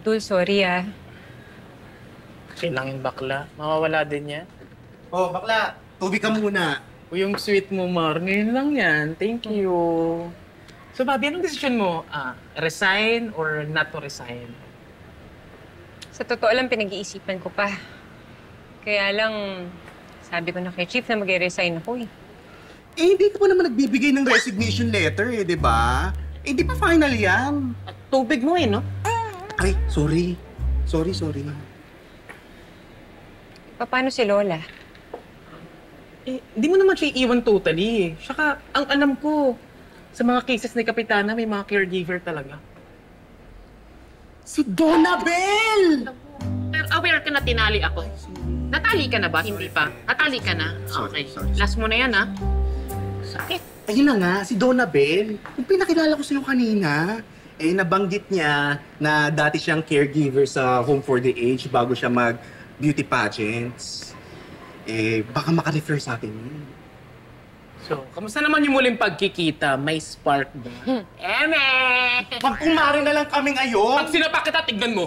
Dul, sorry ah. Okay lang yung bakla. Mawawala din yan. Oh, bakla, tubig ka muna. O yung sweet mo, Mar. Ngayon lang yan. Thank you. So, Bobby, anong desisyon mo? Resign or not to resign? Sa totoo lang, pinag-iisipan ko pa. Kaya lang, sabi ko na kay Chief na mag-resign ako eh. Eh, hindi ka pa naman nagbibigay ng resignation letter eh, di ba? Eh, di pa final yan. Tubig mo no? Ay, sorry. Sorry. Paano si Lola? Eh, di mo naman siya iiwan totally eh. Saka, ang alam ko, sa mga cases ni Kapitana, may mga caregiver talaga. Si Donabel! Pero aware ka na tinali ako. Natali ka na ba? Hindi pa. Natali ka na? Sorry, Okay. sorry. Last mo na yan, ha? Sakit. Ayun na nga, si Donabel. Yung pinakilala ko sa'yo kanina, eh nabanggit niya na dati siyang caregiver sa Home for the Aged bago siya mag-beauty pageants. Eh, baka maka-refer sa atin yun. So, kamusta naman yung muling pagkikita? May spark ba? Eme! Magkumare na lang kami ngayon! Pag sinapak kita, tignan mo!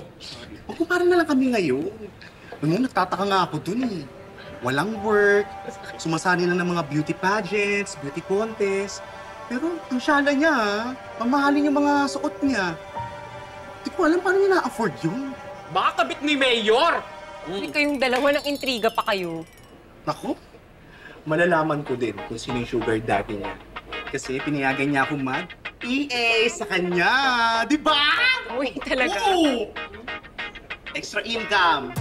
Magkumare na lang kami ngayon. Alam mo, nagtataka nga ako dun eh. Walang work, sumasali lang ng mga beauty pageants, beauty contest. Pero ang syala niya, mamahalin yung mga suot niya. Di ko alam paano niya na-afford yun. Baka kabit ni Mayor! Hindi kayong dalawa ng intriga pa kayo. Naku, malalaman ko din kung sino yung sugar daddy niya. Kasi pinayagan niya akong mag-PA sa kanya, di ba? Uy, talaga. Oo! Extra income.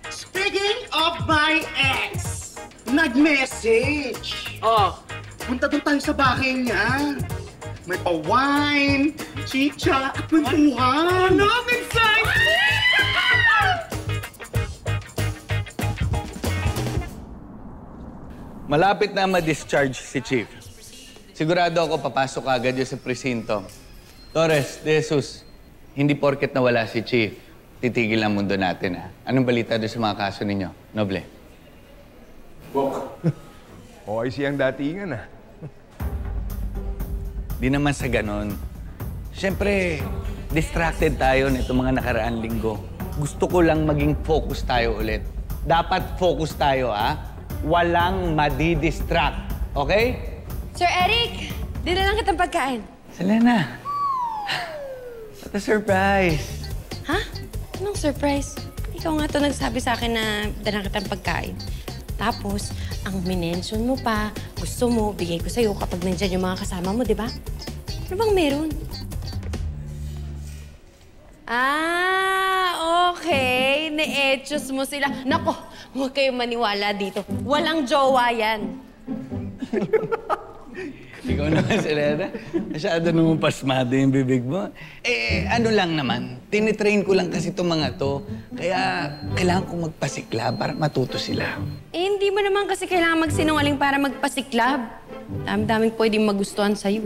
Speaking of my ex, nag-message. Oh, Punta doon tayo sa bahay niya. May pa-wine, chicha, at kwentuhan. I'm excited! Malapit na ma-discharge si Chief. Sigurado ako papasok agad yun sa presinto. Torres, De Jesus, hindi porket nawala si Chief, titigil ang mundo natin, ha? Anong balita doon sa mga kaso ninyo? Noble? OIC ang datingan, ah. Di naman sa ganon. Siyempre, distracted tayo nito mga nakaraang linggo. Gusto ko lang maging focus tayo ulit. Dapat focus tayo, ha? Walang madi-distract. Okay? Sir Eric, dala lang kitang pagkain. Selena, what a surprise. Ha? Anong surprise? Ikaw nga to nagsabi sa akin na dala kitang pagkain. Tapos, ang minention mo pa, gusto mo, bigay ko sa'yo kapag nandyan yung mga kasama mo, di ba? Ano bang meron? Okay. Ne-etchos mo sila. Nako, huwag kayong maniwala dito. Walang jowa yan. Ikaw naman, Selena. Masyado naman pasmado yung bibig mo. Eh, ano lang naman. Tinitrain ko lang kasi itong mga to. Kaya kailangan kong magpasikla para matuto sila. Eh, hindi mo naman kasi kailangan magsinungaling para magpasiklab. Dami-daming pwedeng magustuhan sa'yo.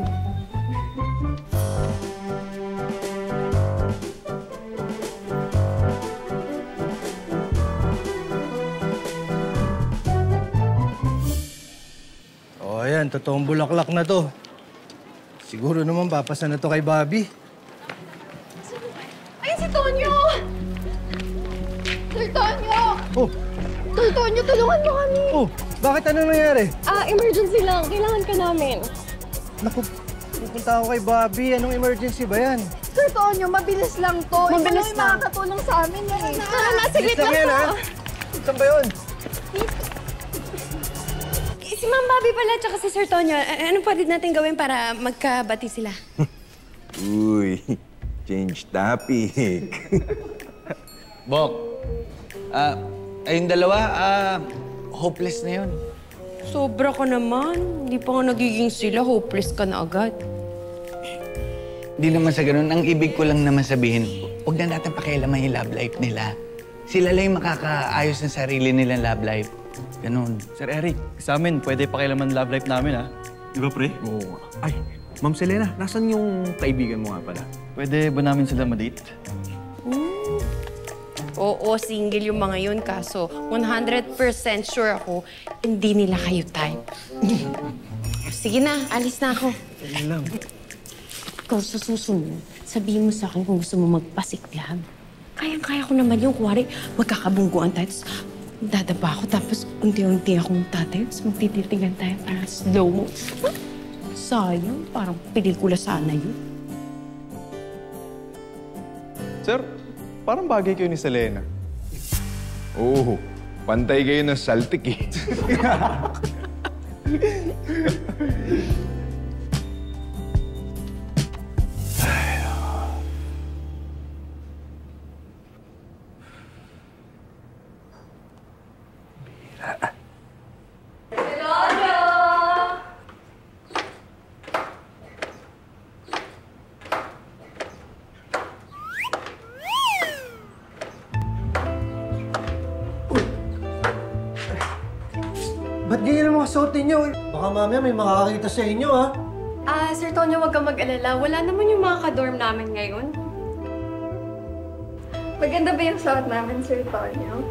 Oh, ayan. Totoong bulaklak na to. Siguro naman papasa na to kay Bobby. Ayun si Tonyo! Sir Tonyo! Oh, Sir Tonyo, tulungan mo kami! oh, bakit ano nangyari? Emergency lang. Kailangan ka namin. Naku, pupunta ako kay Bobby. Anong emergency ba yan? Sir Tonyo, mabilis lang to. Mabilis Ikaw lang. makakatulong sa amin eh. Tara na, saglit Bilis lang lang yan, to. ha? Saan ba yun? Si Ma'am Bobby pala, tsaka si Sir Tonyo. Anong pwede natin gawin para magkabati sila? Uy, change topic. Bok, ayun dalawa, hopeless na yun. Sobra ka naman. Hindi pa nga nagiging sila. Hopeless ka na agad. Hindi naman sa ganun. Ang ibig ko lang naman sabihin, huwag na natin pakialaman yung love life nila. Sila lang yung makakaayos ng sarili nilang love life. Ganun. Sir Eric, sa amin, pwede pakialaman love life namin, ha? Di ba, pre? Oo. Ay, Ma'am Selena, nasan yung kaibigan mo nga pala? Pwede ba namin sila ma-date? Oo, single yung mga yun. Kaso, 100% sure ako, hindi nila kayo type. Sige na, alis na ako. Ayun lang. Ikaw sa susunod, sabihin mo sa akin kung gusto mo magpasiklab. Kayang-kaya ko naman yung kuwari, magkakabungguan tayo, tapos dadaba ako, tapos unti-unti akong tatayo, tapos magtititigan tayo para slow mo. Sayang, parang pelikula sana yun. Sir, parang bagay kayo ni Selena. Oo, pantay kayo ng saltik eh. Ba't ganyan ang mga suot ninyo? Baka mamaya may makakakita sa inyo, ha? Sir Tonyo, huwag kang mag-alala. Wala naman yung mga ka-dorm namin ngayon. Maganda ba yung suot namin, Sir Tonyo?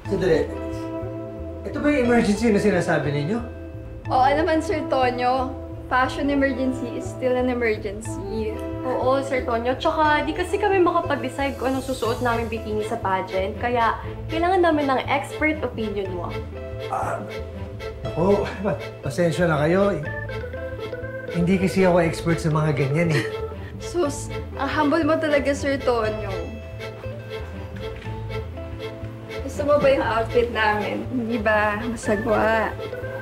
Sandali. Ito ba yung emergency na sinasabi ninyo? Oo naman, Sir Tonyo. Fashion emergency is still an emergency. Oo, Sir Tonyo. Tsaka, di kasi kami makapag-decide kung anong susuot namin bikini sa pageant. Kaya, kailangan namin ng expert opinion mo. Ako, pasensya na kayo. Hindi kasi ako expert sa mga ganyan eh. Sus, ang humble mo talaga, Sir Tonyo. Gusto mo ba yung outfit namin? Hindi ba masagwa?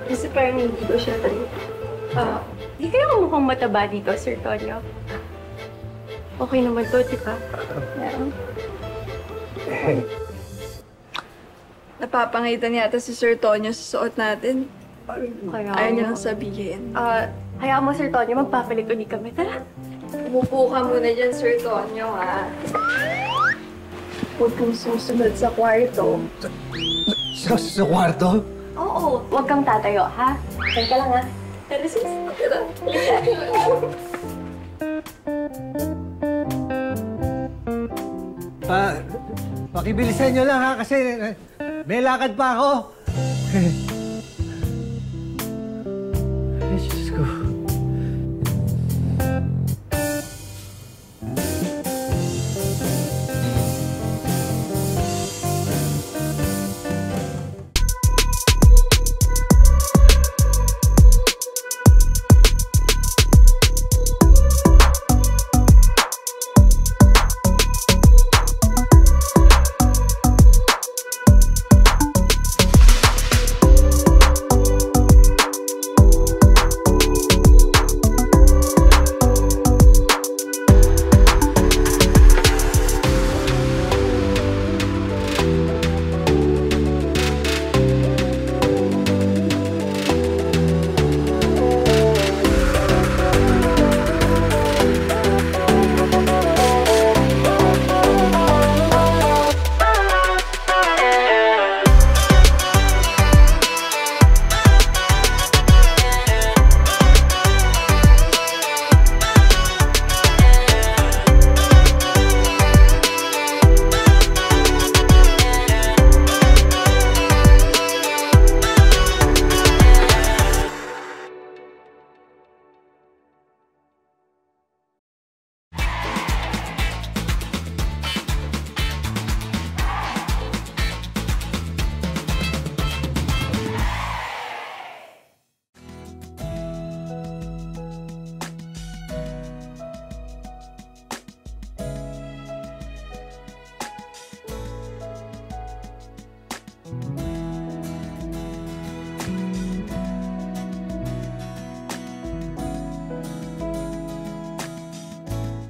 Kasi parang hindi ko siya trip. Di kaya mukhang mataba dito, Sir Tonyo. Okay naman to, di ba? Yeah. Napapangitan yata si Sir Tonyo sa suot natin. Ayaw niya lang sabihin. Hayaan mo, Sir Tonyo, magpapalit ulit kami. Tara! Umupo ka muna dyan, Sir Tonyo, ha? Huwag kang susunod sa kwarto. Sa kwarto? Oo, huwag kang tatayo, ha? Diyan ka lang, ha? Tara, sis. Tara. Pakibilisan nyo lang ha kasi may lakad pa ako.